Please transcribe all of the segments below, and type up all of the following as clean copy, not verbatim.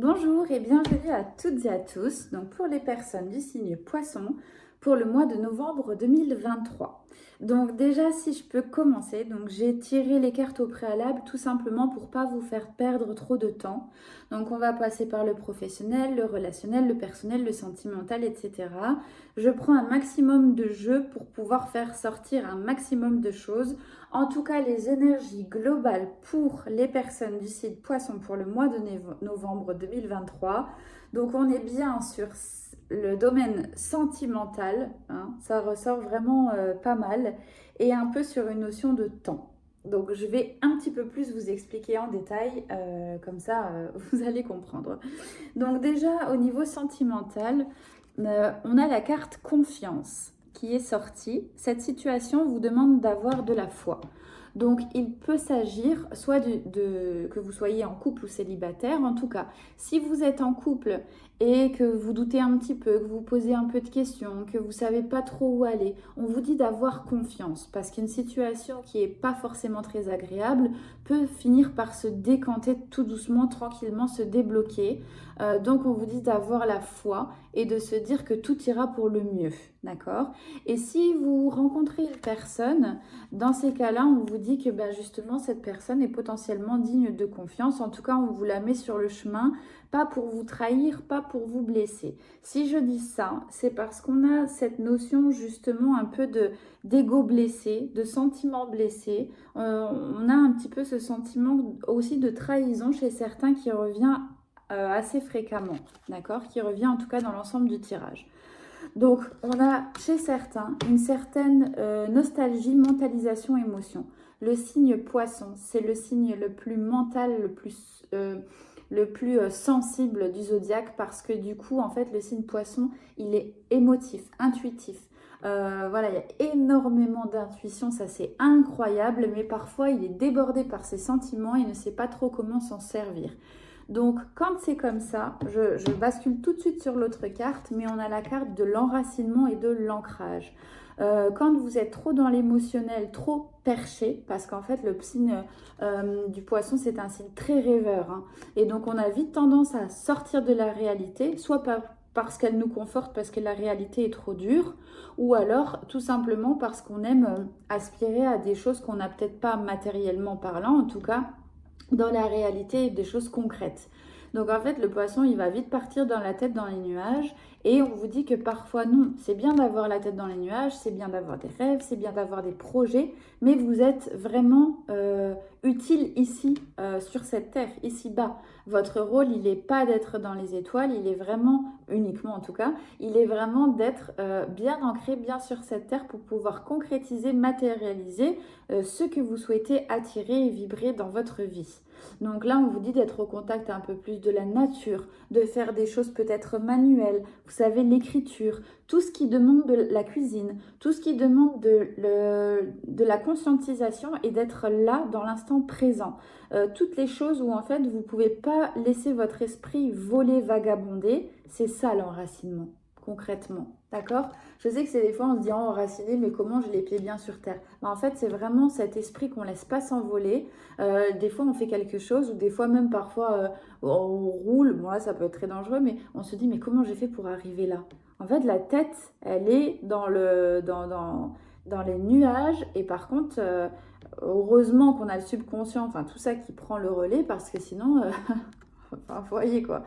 Bonjour et bienvenue à toutes et à tous. Donc pour les personnes du signe Poisson, pour le mois de novembre 2023. Donc déjà, si je peux commencer, donc j'ai tiré les cartes au préalable tout simplement pour pas vous faire perdre trop de temps. Donc on va passer par le professionnel, le relationnel, le personnel, le sentimental, etc. Je prends un maximum de jeux pour pouvoir faire sortir un maximum de choses. En tout cas, les énergies globales pour les personnes du signe Poisson pour le mois de novembre 2023. Donc on est bien sur le domaine sentimental, hein, ça ressort vraiment pas mal, et un peu sur une notion de temps. Donc je vais un petit peu plus vous expliquer en détail, comme ça vous allez comprendre. Donc déjà au niveau sentimental, on a la carte confiance qui est sortie. Cette situation vous demande d'avoir de la foi. Donc, il peut s'agir soit que vous soyez en couple ou célibataire. En tout cas, si vous êtes en couple et que vous doutez un petit peu, que vous posez un peu de questions, que vous ne savez pas trop où aller, on vous dit d'avoir confiance parce qu'une situation qui n'est pas forcément très agréable peut finir par se décanter tout doucement, tranquillement, se débloquer. Donc, on vous dit d'avoir la foi et de se dire que tout ira pour le mieux. D'accord? Et si vous rencontrez une personne, dans ces cas-là, on vous dit que justement, cette personne est potentiellement digne de confiance. En tout cas, on vous la met sur le chemin, pas pour vous trahir, pas pour vous blesser. Si je dis ça, c'est parce qu'on a cette notion justement un peu d'ego blessé, de sentiment blessé. On a un petit peu ce sentiment aussi de trahison chez certains qui revient assez fréquemment, d'accord? Qui revient en tout cas dans l'ensemble du tirage. Donc, on a chez certains une certaine nostalgie, mentalisation, émotion. Le signe Poisson, c'est le signe le plus mental, le plus sensible du zodiaque parce que du coup, en fait, le signe Poisson, il est émotif, intuitif. Voilà, il y a énormément d'intuition, ça c'est incroyable, mais parfois il est débordé par ses sentiments et ne sait pas trop comment s'en servir. Donc, quand c'est comme ça, je bascule tout de suite sur l'autre carte, mais on a la carte de l'enracinement et de l'ancrage. Quand vous êtes trop dans l'émotionnel, trop perché, parce qu'en fait, le signe du poisson, c'est un signe très rêveur. Hein, et donc, on a vite tendance à sortir de la réalité, soit parce qu'elle nous conforte, parce que la réalité est trop dure, ou alors tout simplement parce qu'on aime aspirer à des choses qu'on n'a peut-être pas matériellement parlant, en tout cas dans la réalité des choses concrètes. Donc en fait, le poisson, il va vite partir dans la tête dans les nuages et on vous dit que parfois non, c'est bien d'avoir la tête dans les nuages, c'est bien d'avoir des rêves, c'est bien d'avoir des projets, mais vous êtes vraiment utile ici, sur cette terre, ici-bas. Votre rôle, il n'est pas d'être dans les étoiles, il est vraiment, uniquement en tout cas, il est vraiment d'être bien ancré, bien sur cette terre pour pouvoir concrétiser, matérialiser ce que vous souhaitez attirer et vibrer dans votre vie. Donc là, on vous dit d'être au contact un peu plus de la nature, de faire des choses peut-être manuelles, vous savez, l'écriture, tout ce qui demande de la cuisine, tout ce qui demande de la conscientisation et d'être là dans l'instant présent. Toutes les choses où en fait, vous ne pouvez pas laisser votre esprit voler, vagabonder, c'est ça l'enracinement, concrètement. D'accord? Je sais que c'est des fois on se dit oh, enraciné, mais comment j'ai les pieds bien sur terre? En fait, c'est vraiment cet esprit qu'on laisse pas s'envoler. Des fois, on fait quelque chose, ou des fois même parfois on roule. Bon là, ça peut être très dangereux, mais on se dit mais comment j'ai fait pour arriver là? En fait, la tête, elle est dans les nuages, et par contre, heureusement qu'on a le subconscient, enfin tout ça qui prend le relais, parce que sinon, enfin, vous voyez quoi.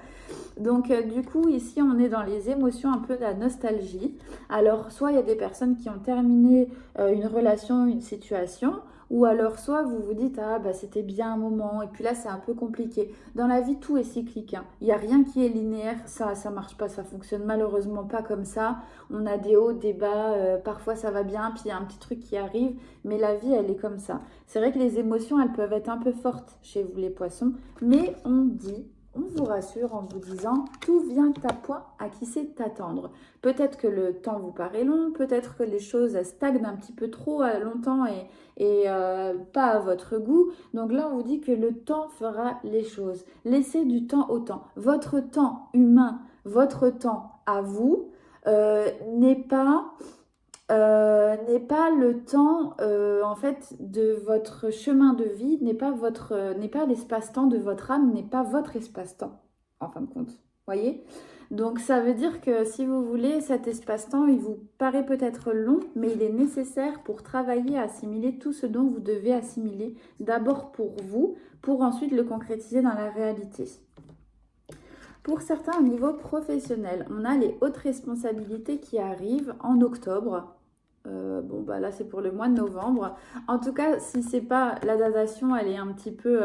Donc du coup, ici, on est dans les émotions, un peu de la nostalgie. Alors, soit il y a des personnes qui ont terminé une relation, une situation, ou alors soit vous vous dites, ah bah c'était bien un moment, et puis là c'est un peu compliqué. Dans la vie, tout est cyclique. Hein. Il n'y a rien qui est linéaire, ça marche pas, ça fonctionne malheureusement pas comme ça. On a des hauts, des bas, parfois ça va bien, puis il y a un petit truc qui arrive, mais la vie, elle est comme ça. C'est vrai que les émotions, elles peuvent être un peu fortes chez vous les poissons, mais on vous rassure en vous disant tout vient à point à qui sait t'attendre. Peut-être que le temps vous paraît long, peut-être que les choses stagnent un petit peu trop longtemps et pas à votre goût. Donc là, on vous dit que le temps fera les choses. Laissez du temps au temps. Votre temps humain, votre temps à vous n'est pas le temps en fait de votre chemin de vie, n'est pas l'espace-temps de votre âme, n'est pas votre espace-temps. en fin de compte. Voyez? Donc ça veut dire que si vous voulez, cet espace-temps, il vous paraît peut-être long, mais il est nécessaire pour travailler à assimiler tout ce dont vous devez assimiler, d'abord pour vous, pour ensuite le concrétiser dans la réalité. Pour certains, au niveau professionnel, on a les hautes responsabilités qui arrivent en octobre. Bon, bah là, c'est pour le mois de novembre. En tout cas, si c'est pas la datation, elle est un petit peu,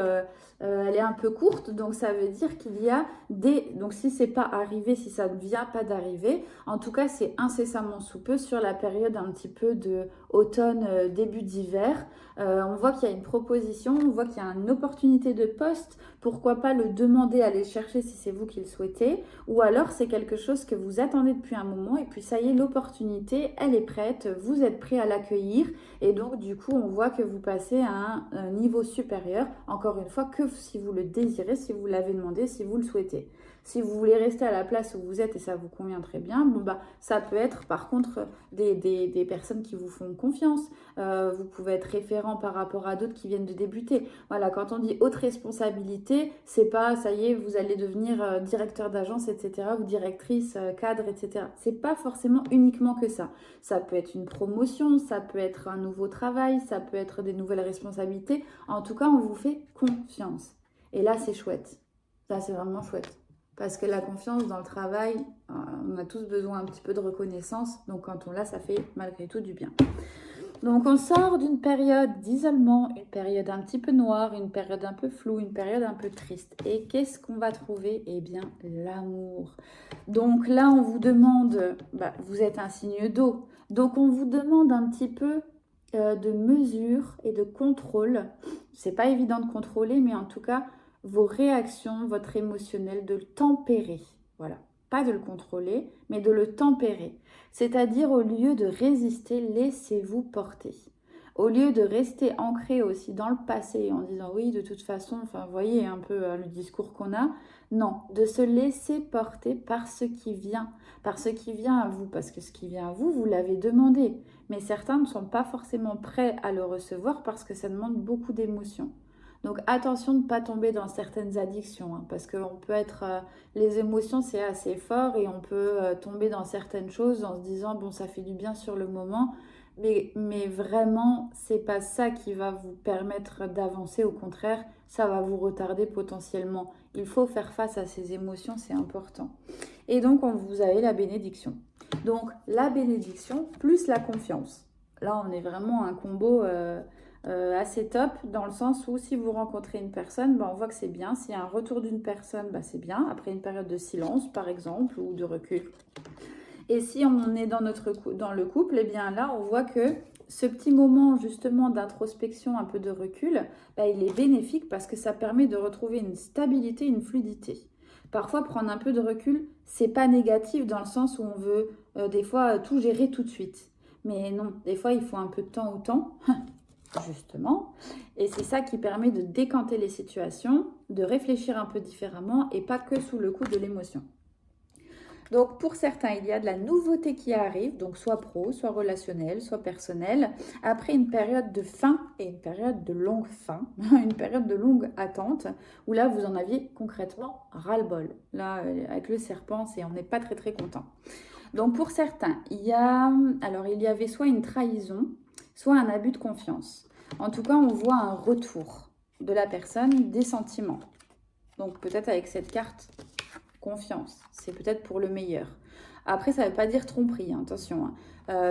elle est un peu courte. Donc, ça veut dire qu'il y a des. Donc, si c'est pas arrivé, si ça ne vient pas d'arriver, en tout cas, c'est incessamment sous peu sur la période un petit peu de automne, début d'hiver. On voit qu'il y a une proposition, on voit qu'il y a une opportunité de poste. Pourquoi pas le demander, aller le chercher si c'est vous qui le souhaitez. Ou alors, c'est quelque chose que vous attendez depuis un moment et puis ça y est, l'opportunité, elle est prête. Vous êtes prêt à l'accueillir et donc du coup on voit que vous passez à un niveau supérieur, encore une fois que si vous le désirez, si vous l'avez demandé, si vous le souhaitez. Si vous voulez rester à la place où vous êtes et ça vous convient très bien, bon bah ça peut être par contre des personnes qui vous font confiance. Vous pouvez être référent par rapport à d'autres qui viennent de débuter. Voilà, quand on dit haute responsabilité, c'est pas ça y est, vous allez devenir directeur d'agence, etc. ou directrice, cadre, etc. C'est pas forcément uniquement que ça. Ça peut être une promotion, ça peut être un nouveau travail, ça peut être des nouvelles responsabilités. En tout cas, on vous fait confiance. Et là, c'est chouette. Là, c'est vraiment chouette. Parce que la confiance dans le travail, on a tous besoin un petit peu de reconnaissance. Donc quand on l'a, ça fait malgré tout du bien. Donc on sort d'une période d'isolement, une période un petit peu noire, une période un peu floue, une période un peu triste. Et qu'est-ce qu'on va trouver? Eh bien, l'amour. Donc là, on vous demande, vous êtes un signe d'eau. Donc on vous demande un petit peu de mesure et de contrôle. C'est pas évident de contrôler, mais en tout cas, vos réactions, votre émotionnel, de le tempérer. Voilà. Pas de le contrôler, mais de le tempérer. C'est-à-dire, au lieu de résister, laissez-vous porter. Au lieu de rester ancré aussi dans le passé en disant oui, de toute façon, enfin, vous voyez un peu le discours qu'on a. Non, de se laisser porter par ce qui vient à vous. Parce que ce qui vient à vous, vous l'avez demandé. Mais certains ne sont pas forcément prêts à le recevoir parce que ça demande beaucoup d'émotions. Donc attention de ne pas tomber dans certaines addictions, hein, parce qu'on peut être, les émotions c'est assez fort et on peut tomber dans certaines choses en se disant bon ça fait du bien sur le moment, mais vraiment c'est pas ça qui va vous permettre d'avancer, au contraire ça va vous retarder potentiellement. Il faut faire face à ces émotions, c'est important. Et donc vous avez la bénédiction. Donc la bénédiction plus la confiance. Là on est vraiment un combo... assez top dans le sens où si vous rencontrez une personne, on voit que c'est bien. S'il y a un retour d'une personne, c'est bien. Après une période de silence, par exemple, ou de recul. Et si on est dans le couple, eh bien là, on voit que ce petit moment justement d'introspection, un peu de recul, il est bénéfique parce que ça permet de retrouver une stabilité, une fluidité. Parfois, prendre un peu de recul, c'est pas négatif dans le sens où on veut des fois tout gérer tout de suite. Mais non, des fois, il faut un peu de temps au temps. Justement, et c'est ça qui permet de décanter les situations, de réfléchir un peu différemment et pas que sous le coup de l'émotion. Donc pour certains, il y a de la nouveauté qui arrive, donc soit pro, soit relationnel, soit personnel, après une période de fin et une période de longue fin, une période de longue attente, où là vous en aviez concrètement ras-le-bol. Là, avec le serpent, on n'est pas très très content. Donc pour certains, il y avait soit une trahison, soit un abus de confiance. En tout cas, on voit un retour de la personne des sentiments. Donc peut-être avec cette carte, confiance, c'est peut-être pour le meilleur. Après, ça ne veut pas dire tromperie, hein, attention.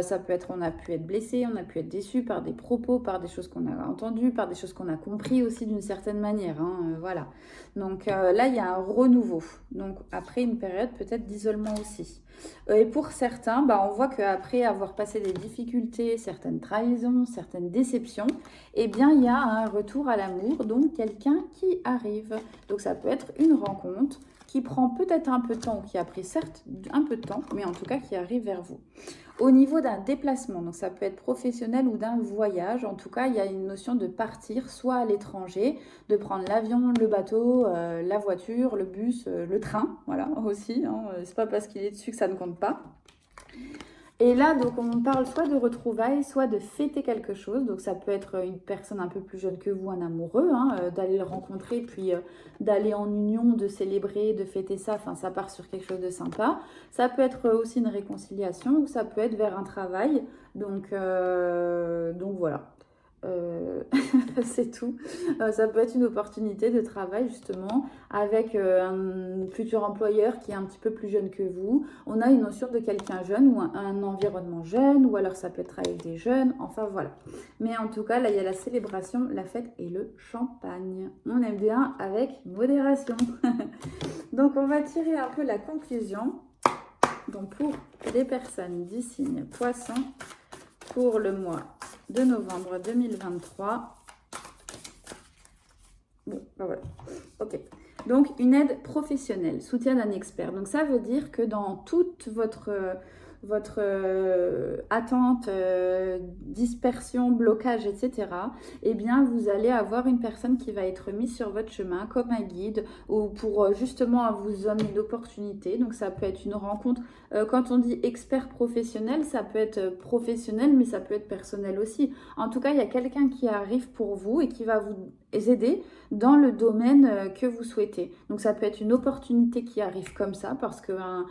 Ça peut être, on a pu être blessé, on a pu être déçu par des propos, par des choses qu'on a entendues, par des choses qu'on a compris aussi d'une certaine manière. Voilà. Donc là, il y a un renouveau. Donc après une période peut-être d'isolement aussi. Et pour certains, on voit qu'après avoir passé des difficultés, certaines trahisons, certaines déceptions, eh bien, il y a un retour à l'amour, donc quelqu'un qui arrive. Donc ça peut être une rencontre qui prend peut-être un peu de temps, ou qui a pris certes un peu de temps, mais en tout cas qui arrive vers vous. Au niveau d'un déplacement, donc ça peut être professionnel ou d'un voyage, en tout cas il y a une notion de partir, soit à l'étranger, de prendre l'avion, le bateau, la voiture, le bus, le train, voilà aussi, hein, c'est pas parce qu'il est dessus que ça ne compte pas. Et là, donc, on parle soit de retrouvailles, soit de fêter quelque chose. Donc, ça peut être une personne un peu plus jeune que vous, un amoureux, hein, d'aller le rencontrer, puis d'aller en union, de célébrer, de fêter ça. Enfin, ça part sur quelque chose de sympa. Ça peut être aussi une réconciliation, ou ça peut être vers un travail. Donc voilà. C'est tout. Ça peut être une opportunité de travail justement avec un futur employeur qui est un petit peu plus jeune que vous. On a une notion de quelqu'un jeune ou un environnement jeune, ou alors ça peut être avec des jeunes, enfin voilà. Mais en tout cas, là, il y a la célébration, la fête et le champagne. On aime bien avec modération. Donc, on va tirer un peu la conclusion. Donc, pour les personnes du signe Poisson, pour le mois de novembre 2023. Bon, ben voilà. Ok. Donc, une aide professionnelle, soutien d'un expert. Donc, ça veut dire que dans toute votre attente, dispersion, blocage, etc., eh bien, vous allez avoir une personne qui va être mise sur votre chemin comme un guide ou pour justement vous donner une opportunité. Donc, ça peut être une rencontre. Quand on dit expert professionnel, ça peut être professionnel, mais ça peut être personnel aussi. En tout cas, il y a quelqu'un qui arrive pour vous et qui va vous aider dans le domaine que vous souhaitez. Donc, ça peut être une opportunité qui arrive comme ça parce qu'un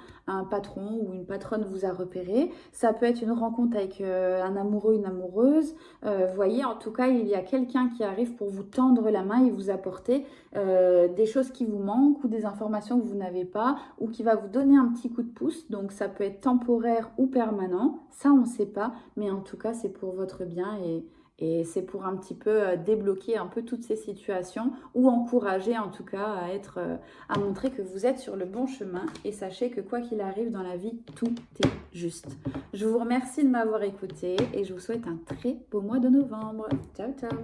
patron ou une patronne vous a repéré. Ça peut être une rencontre avec un amoureux, une amoureuse. Vous voyez, en tout cas, il y a quelqu'un qui arrive pour vous tendre la main et vous apporter des choses qui vous manquent ou des informations que vous n'avez pas ou qui va vous donner un petit coup de pouce. Donc, ça peut être temporaire ou permanent. Ça, on ne sait pas. Mais en tout cas, c'est pour votre bien et c'est pour un petit peu débloquer un peu toutes ces situations ou encourager en tout cas à montrer que vous êtes sur le bon chemin. Et sachez que quoi qu'il arrive dans la vie, tout est juste. Je vous remercie de m'avoir écouté et je vous souhaite un très beau mois de novembre. Ciao, ciao!